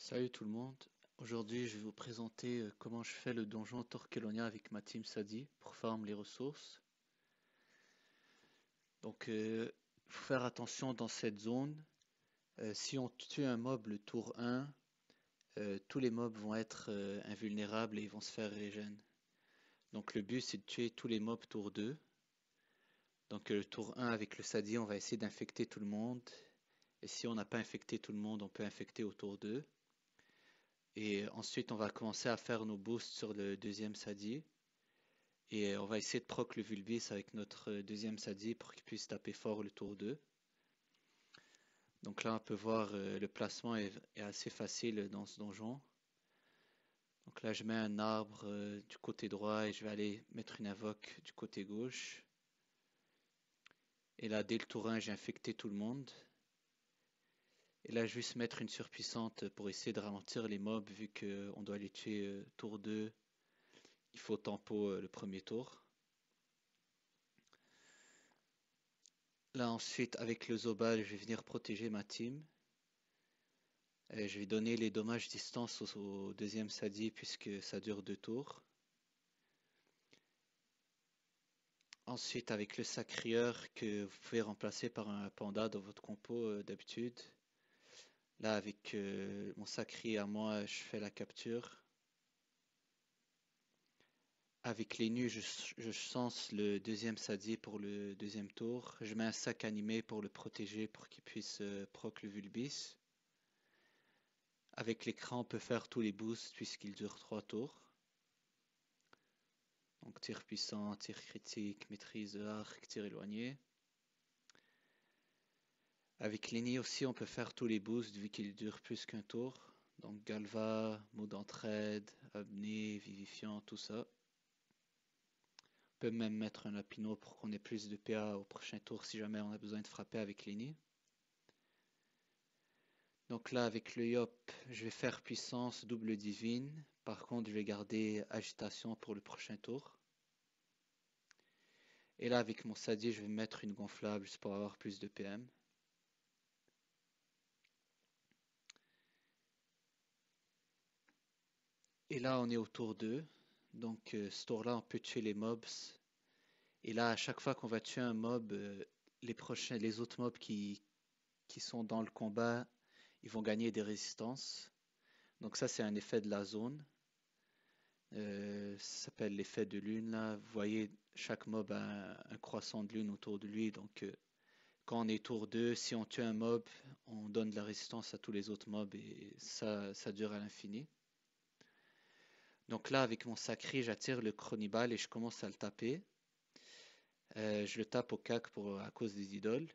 Salut tout le monde. Aujourd'hui, je vais vous présenter comment je fais le donjon Torquelonia avec ma team Sadi pour farm les ressources. Donc, faut faire attention dans cette zone. Si on tue un mob le tour 1, tous les mobs vont être invulnérables et ils vont se faire régène. Donc, le but c'est de tuer tous les mobs tour 2. Donc, le tour 1 avec le Sadi, on va essayer d'infecter tout le monde. Et si on n'a pas infecté tout le monde, on peut infecter au tour 2. Et ensuite, on va commencer à faire nos boosts sur le deuxième Sadi. Et on va essayer de proc le Vulbis avec notre deuxième Sadi pour qu'il puisse taper fort le tour 2. Donc là, on peut voir le placement est assez facile dans ce donjon. Donc là, je mets un arbre du côté droit et je vais aller mettre une invoque du côté gauche. Et là, dès le tour 1, j'ai infecté tout le monde. Et là, je vais juste mettre une surpuissante pour essayer de ralentir les mobs vu qu'on doit les tuer tour 2. Il faut tempo le premier tour. Là, ensuite, avec le Zobal, je vais venir protéger ma team. Je vais donner les dommages distance au deuxième Sadi puisque ça dure 2 tours. Ensuite, avec le Sacrieur que vous pouvez remplacer par un panda dans votre compo d'habitude. Là, avec mon Sacri à moi, je fais la capture. Avec les nus, je sens le deuxième Sadi pour le deuxième tour. Je mets un sac animé pour le protéger pour qu'il puisse proc le Vulbis. Avec l'écran, on peut faire tous les boosts puisqu'il dure 3 tours. Donc tir puissant, tir critique, maîtrise de arc, tir éloigné. Avec Lenny aussi, on peut faire tous les boosts vu qu'il dure plus qu'un tour. Donc Galva, mot d'entraide, apnée, vivifiant, tout ça. On peut même mettre un lapino pour qu'on ait plus de PA au prochain tour si jamais on a besoin de frapper avec Lenny. Donc là, avec le Yop, je vais faire puissance double divine. Par contre, je vais garder agitation pour le prochain tour. Et là, avec mon Sadi, je vais mettre une gonflable juste pour avoir plus de PM. Et là, on est au tour 2. Donc, ce tour-là, on peut tuer les mobs. Et là, à chaque fois qu'on va tuer un mob, les autres mobs qui sont dans le combat, ils vont gagner des résistances. Donc ça, c'est un effet de la zone. Ça s'appelle l'effet de lune, là. Vous voyez, chaque mob a un croissant de lune autour de lui. Donc, quand on est tour 2, si on tue un mob, on donne de la résistance à tous les autres mobs et ça dure à l'infini. Donc là, avec mon sacré, j'attire le chronibal et je commence à le taper. Je le tape au cac à cause des idoles.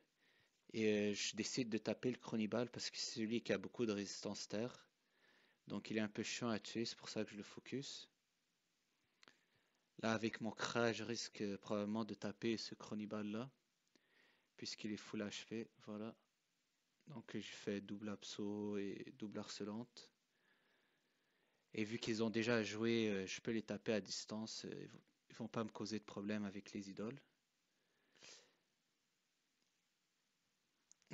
Et je décide de taper le chronibal parce que c'est celui qui a beaucoup de résistance terre. Donc il est un peu chiant à tuer, c'est pour ça que je le focus. Là, avec mon Kra, je risque probablement de taper ce chronibal là, puisqu'il est full HP. Voilà. Donc je fais double abso et double harcelante. Et vu qu'ils ont déjà joué, je peux les taper à distance. Ils vont pas me causer de problème avec les idoles.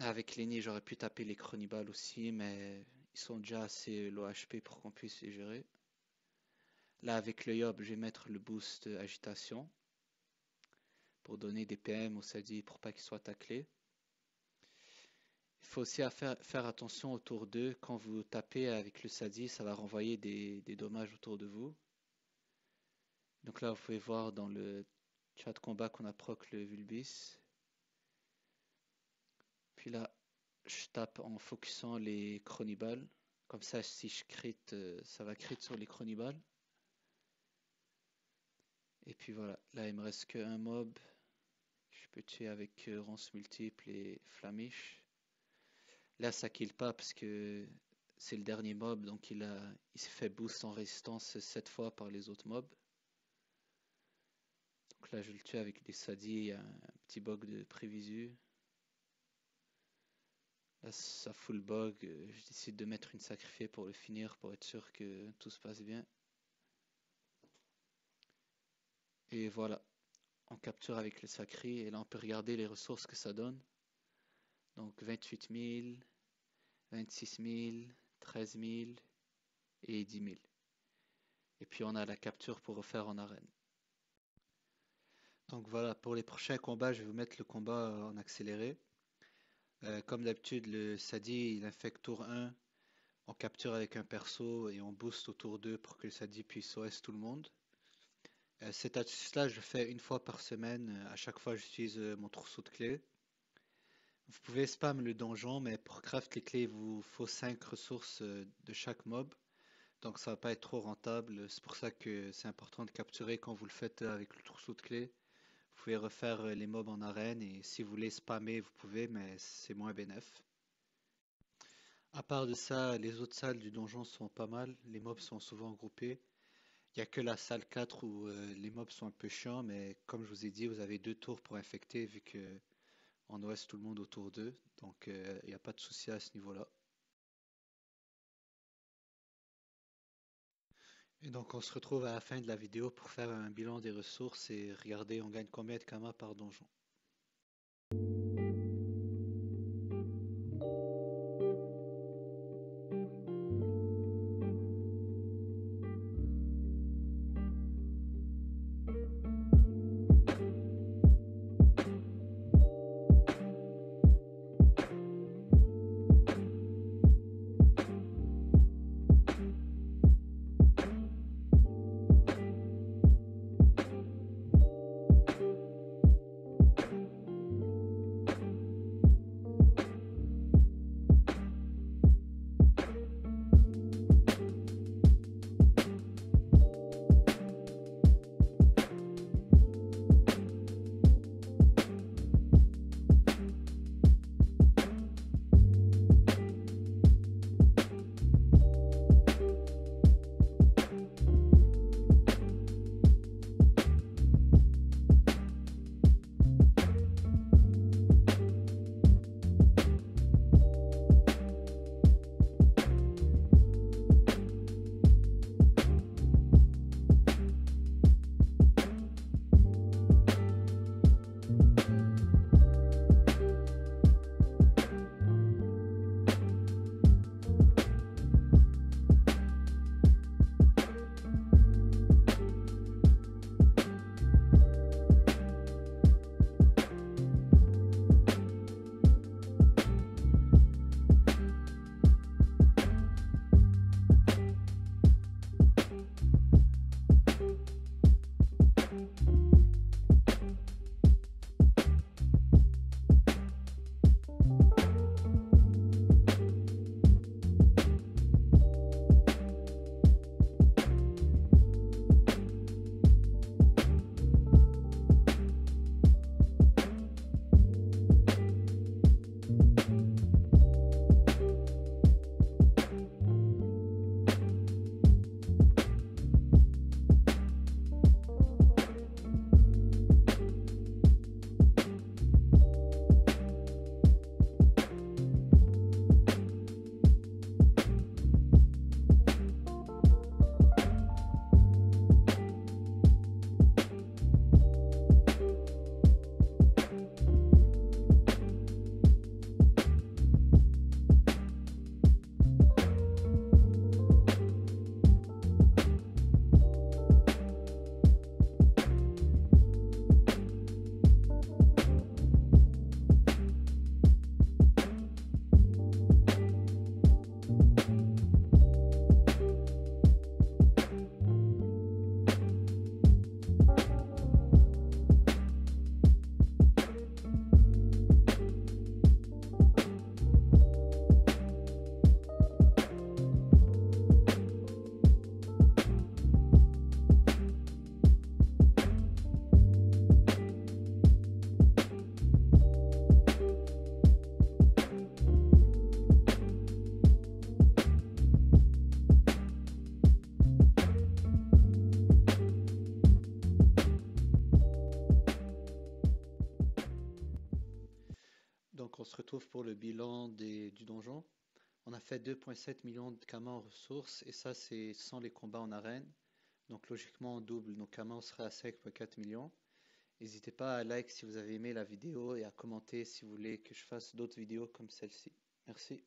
Avec Lenny, j'aurais pu taper les chronibales aussi, mais ils sont déjà assez low HP pour qu'on puisse les gérer. Là, avec le Yob, je vais mettre le boost agitation pour donner des PM au Sadi pour pas qu'il soit taclé. Il faut aussi faire attention au tour 2. Quand vous tapez avec le Sadi, ça va renvoyer des dommages autour de vous. Donc là, vous pouvez voir dans le chat de combat qu'on a proc le Vulbis. Puis là, je tape en focusant les chronibales. Comme ça, si je crit, ça va crit sur les chronibales. Et puis voilà, là il me reste qu'un mob. Je peux tuer avec ronces multiples et flamiche. Là ça kill pas parce que c'est le dernier mob, donc il s'est fait boost en résistance 7 fois par les autres mobs. Donc là je le tue avec des sadis, il y a un petit bug de prévisu. Là ça full bug, je décide de mettre une sacrifiée pour le finir pour être sûr que tout se passe bien. Et voilà, on capture avec le sacré et là on peut regarder les ressources que ça donne. Donc 28 000, 26 000, 13 000 et 10 000. Et puis on a la capture pour refaire en arène. Donc voilà, pour les prochains combats, je vais vous mettre le combat en accéléré. Comme d'habitude, le Sadi, il infecte tour 1, on capture avec un perso et on booste au tour 2 pour que le Sadi puisse OS tout le monde. Cette astuce-là, je le fais une fois par semaine. À chaque fois, j'utilise mon trousseau de clés. Vous pouvez spam le donjon, mais pour craft les clés, il vous faut 5 ressources de chaque mob. Donc ça va pas être trop rentable. C'est pour ça que c'est important de capturer quand vous le faites avec le trousseau de clés. Vous pouvez refaire les mobs en arène et si vous voulez spammer, vous pouvez, mais c'est moins bénéf. À part de ça, les autres salles du donjon sont pas mal. Les mobs sont souvent groupés. Il n'y a que la salle 4 où les mobs sont un peu chiants, mais comme je vous ai dit, vous avez 2 tours pour infecter vu que on OS tout le monde au tour 2. Donc il n'y a pas de souci à ce niveau-là. Et donc on se retrouve à la fin de la vidéo pour faire un bilan des ressources et regarder on gagne combien de kamas par donjon. Donc on se retrouve pour le bilan du donjon. On a fait 2,7 millions de kamas en ressources et ça c'est sans les combats en arène. Donc logiquement on double nos kamas, on sera à 5,4 millions. N'hésitez pas à like si vous avez aimé la vidéo et à commenter si vous voulez que je fasse d'autres vidéos comme celle-ci. Merci.